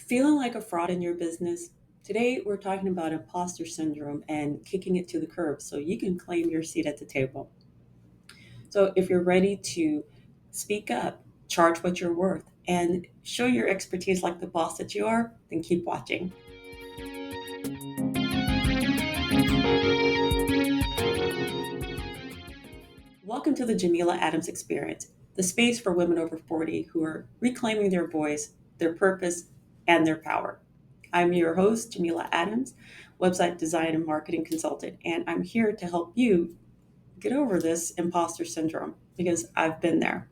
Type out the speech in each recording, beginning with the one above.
Feeling like a fraud in your business? Today, we're talking about imposter syndrome and kicking it to the curb so you can claim your seat at the table. So, if you're ready to speak up, charge what you're worth, and show your expertise like the boss that you are, then keep watching. Welcome to the Jamila Adams Experience, the space for women over 40 who are reclaiming their voice, their purpose, and their power. I'm your host, Jamila Adams, website design and marketing consultant, and I'm here to help you get over this imposter syndrome because I've been there.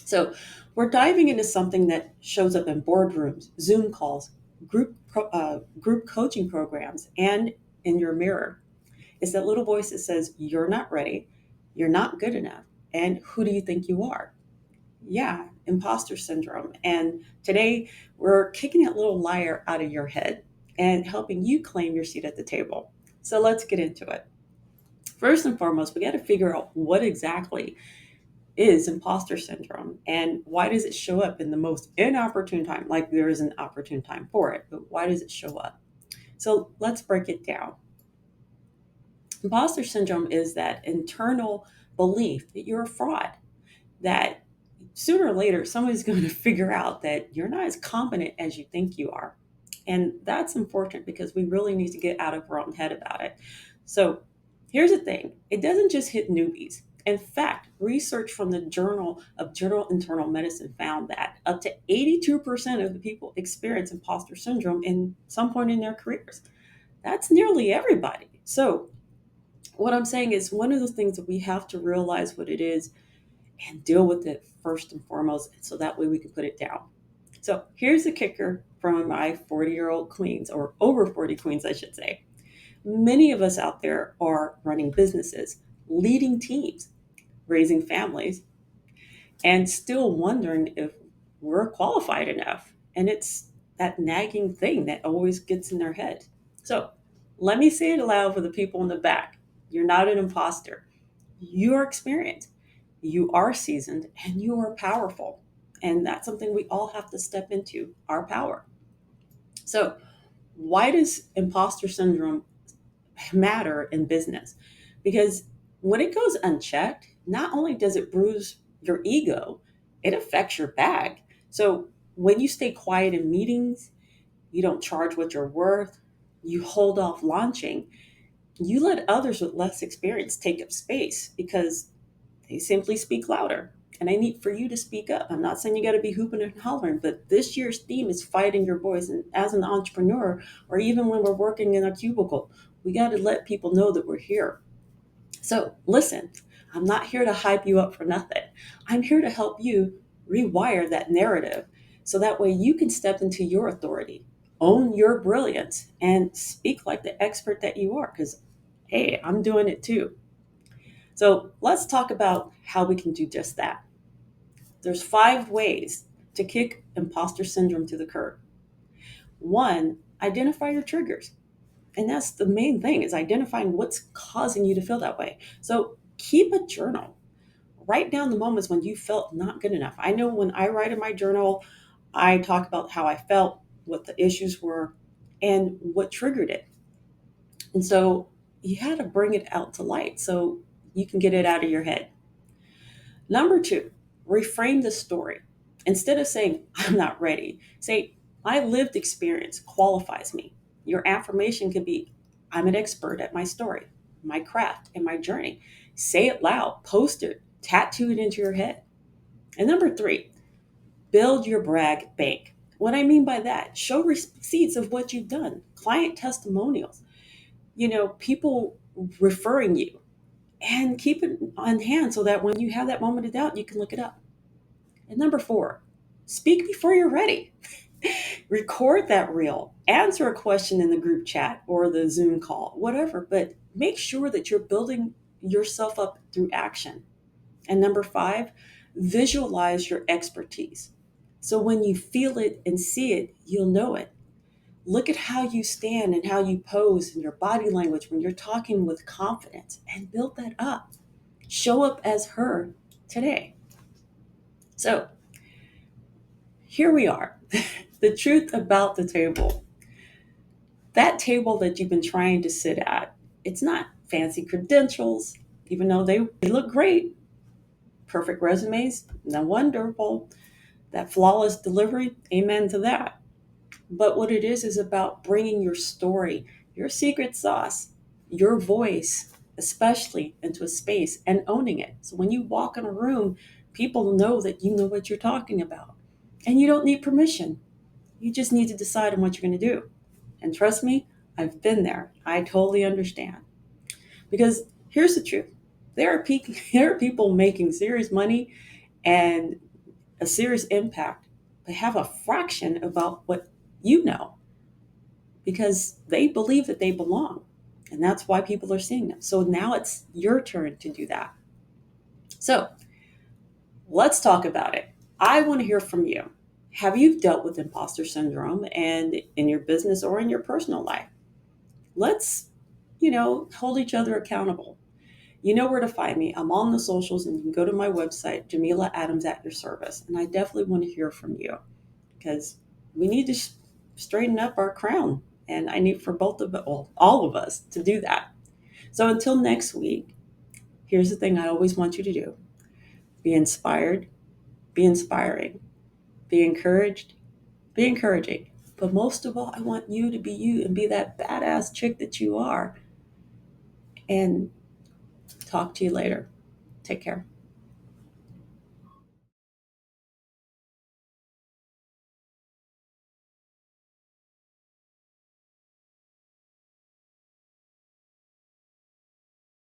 So, we're diving into something that shows up in boardrooms, Zoom calls, group coaching programs, and in your mirror. It's that little voice that says, "You're not ready, you're not good enough, and who do you think you are?" Yeah, imposter syndrome. And today we're kicking that little liar out of your head and helping you claim your seat at the table. So let's get into it. First and foremost, we got to figure out what exactly is imposter syndrome and why does it show up in the most inopportune time? Like there is an opportune time for it, but why does it show up? So let's break it down. Imposter syndrome is that internal belief that you're a fraud, that sooner or later somebody's going to figure out that you're not as competent as you think you are. And that's important because we really need to get out of our own head about it. So here's the thing, it doesn't just hit newbies. In fact, research from the Journal of General Internal Medicine found that up to 82% of the people experience imposter syndrome in some point in their careers. That's nearly everybody. So what I'm saying is one of those things that we have to realize what it is and deal with it first and foremost so that way we can put it down. So here's the kicker from my 40-year-old queens, or over 40 queens, I should say. Many of us out there are running businesses, leading teams, raising families, and still wondering if we're qualified enough. And it's that nagging thing that always gets in their head. So let me say it aloud for the people in the back. You're not an imposter. You are experienced, you are seasoned, and you are powerful. And that's something we all have to step into, our power. So, why does imposter syndrome matter in business? Because when it goes unchecked, not only does it bruise your ego, it affects your bag. So, when you stay quiet in meetings, you don't charge what you're worth, you hold off launching, you let others with less experience take up space because they simply speak louder. And I need for you to speak up. I'm not saying you got to be hooping and hollering, but this year's theme is finding your voice. And as an entrepreneur, or even when we're working in a cubicle, we got to let people know that we're here. So listen, I'm not here to hype you up for nothing. I'm here to help you rewire that narrative so that way you can step into your authority, own your brilliance, and speak like the expert that you are. Because, hey, I'm doing it too. So let's talk about how we can do just that. There's 5 ways to kick imposter syndrome to the curb. One, identify your triggers. And that's the main thing is identifying what's causing you to feel that way. So keep a journal. Write down the moments when you felt not good enough. I know when I write in my journal, I talk about how I felt, what the issues were, and what triggered it. And so you had to bring it out to light so you can get it out of your head. Number 2, reframe the story. Instead of saying, "I'm not ready," say, "My lived experience qualifies me." Your affirmation could be, "I'm an expert at my story, my craft, and my journey." Say it loud, post it, tattoo it into your head. And number 3, build your brag bank. What I mean by that, show receipts of what you've done, client testimonials, people referring you, and keep it on hand so that when you have that moment of doubt, you can look it up. And number 4, speak before you're ready. Record that reel, answer a question in the group chat or the Zoom call, whatever, but make sure that you're building yourself up through action. And number 5, visualize your expertise. So when you feel it and see it, you'll know it. Look at how you stand and how you pose and your body language when you're talking with confidence and build that up. Show up as her today. So here we are. The truth about the table, that table that you've been trying to sit at, it's not fancy credentials, even though they look great, perfect resumes, no wonderful. That flawless delivery, amen to that. But what it is about bringing your story, your secret sauce, your voice, especially into a space and owning it. So when you walk in a room, people know that you know what you're talking about. And you don't need permission. You just need to decide on what you're going to do. And trust me, I've been there. I totally understand. Because here's the truth. There are people making serious money and a serious impact, but have a fraction about what you know because they believe that they belong. And that's why people are seeing them. So now it's your turn to do that. So let's talk about it. I want to hear from you. Have you dealt with imposter syndrome and in your business or in your personal life? Let's, hold each other accountable. You know where to find me. I'm on the socials and you can go to my website, Jamila Adams at your service. And I definitely want to hear from you because we need to straighten up our crown. And I need for all of us to do that. So until next week, here's the thing I always want you to do: be inspired, be inspiring, be encouraged, be encouraging. But most of all, I want you to be you and be that badass chick that you are. And talk to you later. Take care.